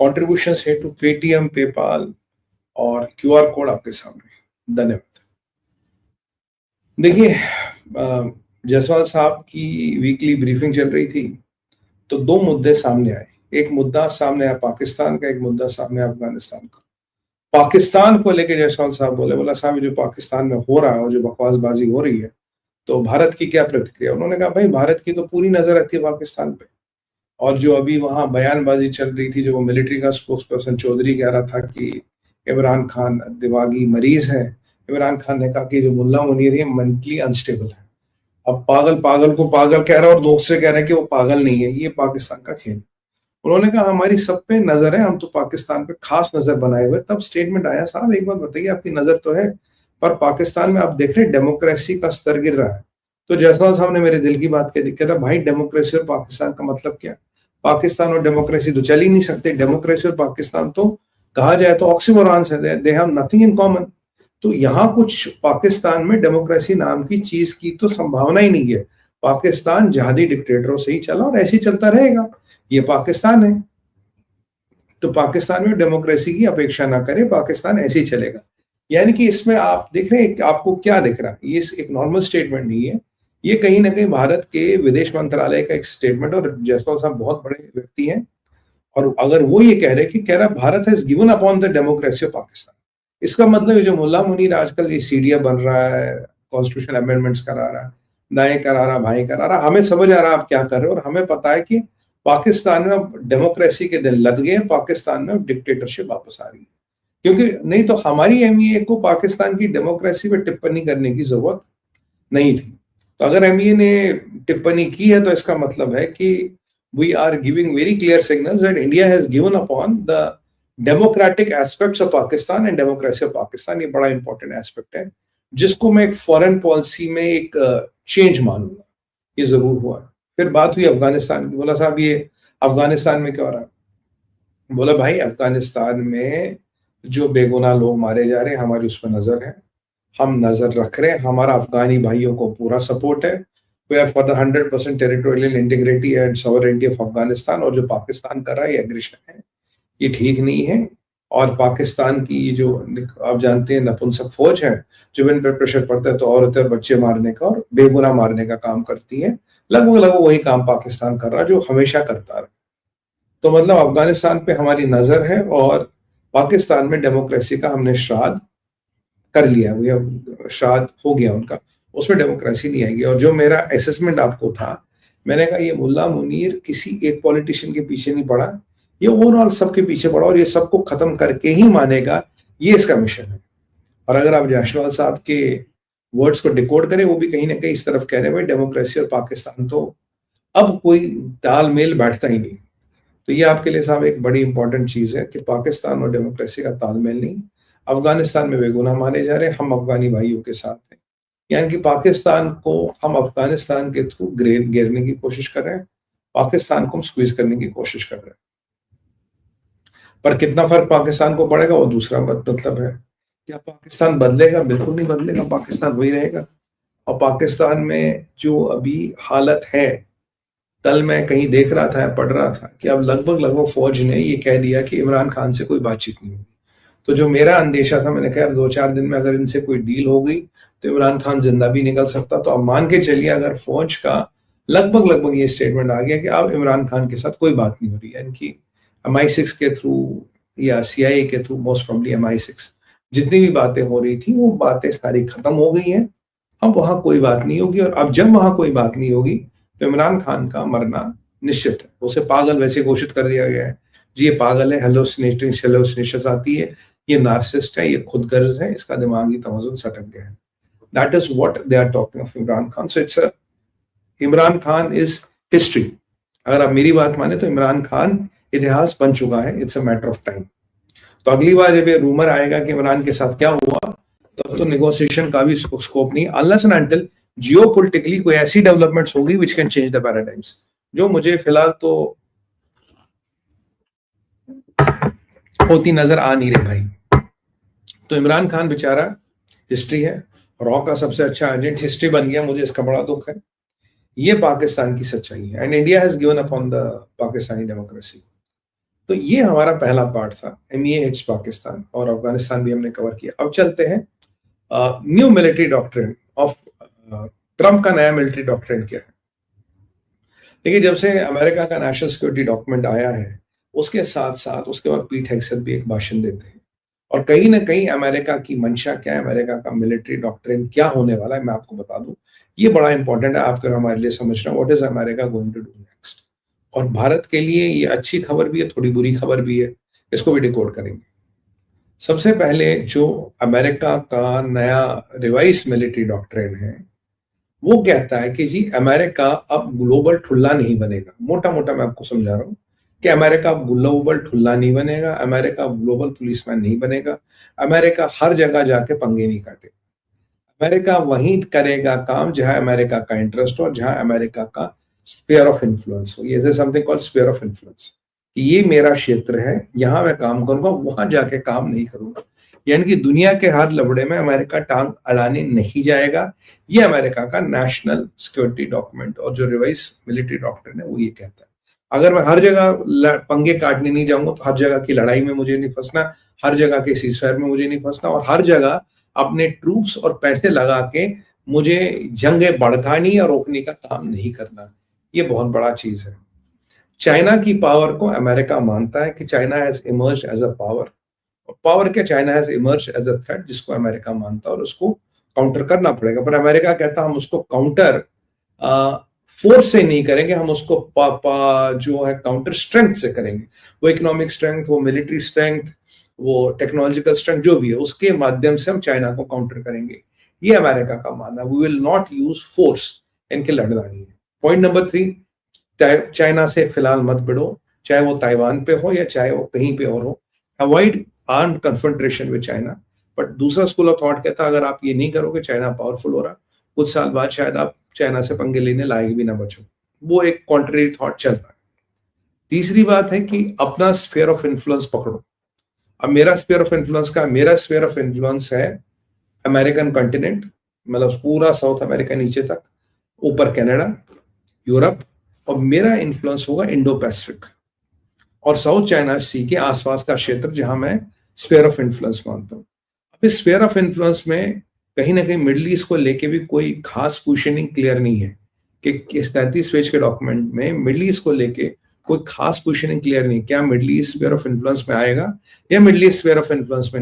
Contribution है to Paytm, PayPal और QR code आपके सामने। धन्यवाद। देखिए, जायसवाल साहब की वीकली ब्रीफिंग चल रही थी तो दो मुद्दे सामने आए। एक मुद्दा सामने आया पाकिस्तान का, एक मुद्दा सामने आया अफगानिस्तान का। पाकिस्तान को लेकर जायसवाल साहब बोला साहब जो पाकिस्तान में हो रहा है और जो बकवासबाजी हो रही है तो भारत की क्या प्रतिक्रिया। उन्होंने कहा भाई भारत की तो पूरी नजर रहती है पाकिस्तान पे, और जो अभी वहां बयानबाजी चल रही थी, जो वो मिलिट्री का स्पोक्स पर्सन चौधरी कह रहा था कि इमरान खान दिमागी मरीज है। इमरान खान ने कहा कि जो मुल्ला मुनीर है मेंटली अनस्टेबल है। अब पागल पागल को पागल कह रहा है और दूसरे कह रहे हैं कि वो पागल नहीं है। ये पाकिस्तान का खेल। उन्होंने कहा हमारी सब पे नजर है, हम तो पाकिस्तान पे खास नजर बनाए हुए। तब स्टेटमेंट आया साहब एक बात बताइए, आपकी नजर तो है पर पाकिस्तान में आप देख रहे हैं डेमोक्रेसी का स्तर गिर रहा है। तो जायसवाल साहब ने मेरे दिल की बात कह दी, कहता भाई डेमोक्रेसी और पाकिस्तान का मतलब क्या। पाकिस्तान और डेमोक्रेसी तो चल ही नहीं सकते। डेमोक्रेसी और पाकिस्तान तो कहा जाए तो ऑक्सीमोरॉन्स है, they have nothing in common. तो यहाँ कुछ पाकिस्तान में डेमोक्रेसी नाम की चीज की तो संभावना ही नहीं है। पाकिस्तान जहादी डिक्टेटरों से ही चला और ऐसे ही चलता रहेगा। ये पाकिस्तान है, तो पाकिस्तान में डेमोक्रेसी की अपेक्षा ना करें, पाकिस्तान ऐसे ही चलेगा। यानी कि इसमें आप देख रहे हैं आपको क्या दिख रहा है, ये एक नॉर्मल स्टेटमेंट नहीं है, ये कहीं ना कहीं भारत के विदेश मंत्रालय का एक स्टेटमेंट। और जायसवाल साहब बहुत बड़े व्यक्ति हैं, और अगर वो ये कह रहे कि कह रहा Bharat has given upon the democracy of Pakistan, इसका मतलब जो मुल्ला मुनीर आजकल ये सीडिया बन रहा है, कॉन्स्टिट्यूशनल अमेंडमेंट्स करा रहा है, दाएं करा रहा, भाई करा रहा, हमें समझ आ रहा है आप क्या कर रहे हो। और हमें पता है कि पाकिस्तान में अब डेमोक्रेसी के दिन लग गए, पाकिस्तान में अब डिक्टेटरशिप वापस आ रही है। क्योंकि नहीं तो हमारी एमईए को पाकिस्तान की डेमोक्रेसी पे टिप्पणी करने की जरूरत नहीं थी। तो अगर एमईए ने टिप्पणी की है तो इसका मतलब है कि we are giving very clear signals that India has given upon the democratic aspects of Pakistan and democracy of Pakistan. ये बड़ा इंपॉर्टेंट एस्पेक्ट है जिसको मैं एक फॉरेन पॉलिसी में एक चेंज मानूंगा। ये जरूर हुआ है। फिर बात हुई अफगानिस्तान की। बोला साहब ये अफगानिस्तान में क्या हो रहा है। बोला भाई अफगानिस्तान में जो बेगुनाह लोग मारे जा रहे हैं हमारी उस पर नजर है, हम नजर रख रहे हैं, हमारा अफगानी भाइयों को पूरा सपोर्ट है। We are for the 100% territorial integrity and sovereignty of Afghanistan. और जो पाकिस्तान कर रहा है ये एग्रेशन है, ये ठीक नहीं है। और पाकिस्तान की जो आप जानते हैं नपुंसक फौज है, जब इन पर प्रेशर पड़ता है तो औरतें और बच्चे मारने का और बेगुनाह मारने का काम करती है। लगभग वही काम पाकिस्तान कर रहा है जो हमेशा करता रहा। तो मतलब अफगानिस्तान पे हमारी नजर है और पाकिस्तान में डेमोक्रेसी का हमने श्राद्ध कर लिया, वो श्राद्ध हो गया उनका, उसमें डेमोक्रेसी नहीं आएगी। और जो मेरा असेसमेंट आपको था, मैंने कहा ये मुल्ला मुनीर किसी एक पॉलिटिशियन के पीछे नहीं पड़ा, ये ओवरऑल सबके पीछे पड़ा और ये सबको खत्म करके ही मानेगा, ये इसका मिशन है। और अगर आप जायसवाल साहब के वर्ड्स को डिकोड करें, वो भी कहीं ना कहीं इस तरफ कह रहे हैं भाई डेमोक्रेसी और पाकिस्तान तो अब कोई तालमेल बैठता ही नहीं। तो ये आपके लिए साहब एक बड़ी इंपॉर्टेंट चीज है कि पाकिस्तान और डेमोक्रेसी का तालमेल नहीं। अफगानिस्तान में बेगुनाह मारे जा रहे हैं, हम अफगानी भाइयों के साथ हैं। यानी कि पाकिस्तान को हम अफगानिस्तान के थ्रू घेरने की कोशिश कर रहे हैं, पाकिस्तान को हम स्क्वीज करने की कोशिश कर रहे हैं। पर कितना फर्क पाकिस्तान को पड़ेगा वो दूसरा मतलब है। क्या पाकिस्तान बदलेगा? बिल्कुल नहीं बदलेगा, पाकिस्तान वही रहेगा। और पाकिस्तान में जो अभी हालत है, कल मैं कहीं देख रहा था, पढ़ रहा था कि अब लगभग फौज ने ये कह दिया कि इमरान खान से कोई बातचीत नहीं होगी। तो जो मेरा अंदेशा था, मैंने कहा 2-4 दिन में अगर इनसे कोई डील हो गई तो इमरान खान जिंदा भी निकल सकता। तो अब मान के चलिए अगर फौज का लगभग ये स्टेटमेंट आ गया कि अब इमरान खान के साथ कोई बात नहीं हो रही है, यानी कि MI6 के थ्रू या CIA के थ्रू, मोस्ट प्रोबेबली MI6, जितनी भी बातें हो रही थी वो बातें सारी खत्म हो गई हैं। अब वहां कोई बात नहीं होगी। और अब जब वहां कोई बात नहीं होगी तो इमरान खान का मरना निश्चित है। उसे पागल वैसे घोषित कर दिया गया है, जी ये पागल है, हेलोसिनेशंस आती है, ये नार्सिसिस्ट है, ये खुदगर्ज है, इसका दिमागी तवज्जुन सटक गया है। That is what they are talking of Imran Khan. So it's Imran Khan is history. अगर आप मेरी बात माने तो इमरान खान इतिहास बन चुका है, it's a matter of time. तो अगली बार जब ये रूमर आएगा कि इमरान के साथ क्या हुआ, तब तो नेगोशिएशन का भी स्कोप नहीं, अनलेस एंड अनटिल जियोपॉलिटिकली कोई ऐसी डेवलपमेंट्स होगी which can change the paradigms, जो मुझे फिलहाल तो होती नजर आ नहीं रही भाई। तो इमरान खान बेचारा हिस्ट्री है, रॉ का सबसे अच्छा एजेंट हिस्ट्री बन गया, मुझे इसका बड़ा दुख है। ये पाकिस्तान की सच्चाई है and India has given up on the Pakistani democracy. तो ये हमारा पहला पार्ट था, MEA हिट्स पाकिस्तान, और अफगानिस्तान भी हमने कवर किया। अब चलते हैं new military doctrine of Trump का नया मिलिट्री डॉक्ट्रिन क्या है। देखिए, जब से अमेरिका का नेशनल सिक्योरिटी डॉक्यूमेंट आया है, उसके साथ साथ उसके बाद पीट हेगसेथ भी एक भाषण देते हैं, और कहीं ना कहीं अमेरिका की मंशा क्या है, अमेरिका का मिलिट्री डॉक्ट्रिन क्या होने वाला है, मैं आपको बता दूं। ये बड़ा इंपॉर्टेंट है आपको हमारे लिए समझना, what is America going to do next. और भारत के लिए ये अच्छी खबर भी है, थोड़ी बुरी खबर भी है, इसको भी डिकोड करेंगे। सबसे पहले जो अमेरिका का नया रिवाइज मिलिट्री डॉक्ट्रिन है, वो कहता है कि जी अमेरिका अब ग्लोबल ठुल्ला नहीं बनेगा। मोटा मोटा मैं आपको समझा रहा हूं कि अमेरिका अब ग्लोबल ठुल्ला नहीं बनेगा, अमेरिका ग्लोबल पुलिसमैन नहीं बनेगा, अमेरिका हर जगह जाके पंगे नहीं काटेगा। अमेरिका वहीं करेगा काम जहां अमेरिका का इंटरेस्ट हो और जहां अमेरिका का स्फीयर ऑफ इन्फ्लुएंस हो। ये something called sphere of influence, कि ये मेरा क्षेत्र है, यहां मैं काम करूंगा, वहां जाके काम नहीं करूंगा। यानी कि दुनिया के हर लबड़े में अमेरिका टांग अड़ाने नहीं जाएगा। ये अमेरिका का नेशनल सिक्योरिटी डॉक्यूमेंट और जो रिवाइज मिलिट्री डॉक्ट्रिन है वो ये कहता है। अगर मैं हर जगह पंगे काटने नहीं जाऊंगा तो हर जगह की लड़ाई में मुझे नहीं फंसना, हर जगह के सीजफायर में मुझे नहीं फंसना, और हर जगह अपने ट्रूप्स और पैसे लगा के मुझे जंगें भड़कानी या रोकने का काम नहीं करना। ये बहुत बड़ा चीज है। चाइना की पावर को अमेरिका मानता है कि China has emerged as a power, और पावर के China has emerged as a threat, जिसको अमेरिका मानता है और उसको काउंटर करना पड़ेगा। पर अमेरिका कहता हम उसको काउंटर फोर्स से नहीं करेंगे, हम उसको जो है काउंटर स्ट्रेंथ से करेंगे। वो इकोनॉमिक स्ट्रेंथ, वो मिलिट्री स्ट्रेंथ, वो टेक्नोलॉजिकल स्ट्रेंथ जो भी है, उसके माध्यम से हम चाइना को काउंटर करेंगे। ये अमेरिका का मानना है। We will not use force, इनके लड़ाई है। पॉइंट नंबर 3, चाइना से फिलहाल मत भिड़ो, चाहे वो ताइवान पे हो या चाहे वो कहीं पे और हो। Avoid armed confrontation with China. But दूसरा स्कूल ऑफ थॉट कहता है अगर आप ये नहीं करोगे, चाइना पावरफुल हो रहा, कुछ साल बाद शायद आप चाइना से पंगे लेने लायक भी ना बचो। वो एक कॉन्ट्ररी थॉट चल रहा है। तीसरी बात है कि अपना स्फीयर ऑफ इन्फ्लुएंस पकड़ो। अब मेरा स्फीयर ऑफ इन्फ्लुएंस का, मेरा स्फीयर ऑफ इन्फ्लुएंस है अमेरिकन कॉन्टिनेंट, मतलब पूरा साउथ अमेरिका नीचे तक, ऊपर कनाडा, यूरोप, और मेरा इन्फ्लुएंस होगा इंडो पैसिफिक और साउथ चाइना सी के आसपास का क्षेत्र, जहां मैं स्फीयर ऑफ इन्फ्लुएंस मानता हूं। अब इस स्फीयर ऑफ इन्फ्लुएंस में कहीं ना कहीं मिडिल ईस्ट को लेके भी कोई खास पोजीशनिंग क्लियर नहीं है कि इस 33 पेज के डॉक्यूमेंट में मिडिल ईस्ट को लेके कोई खास पोजीशनिंग क्लियर नहीं। क्या middle east sphere of influence में आएगा या middle east sphere of influence में नहीं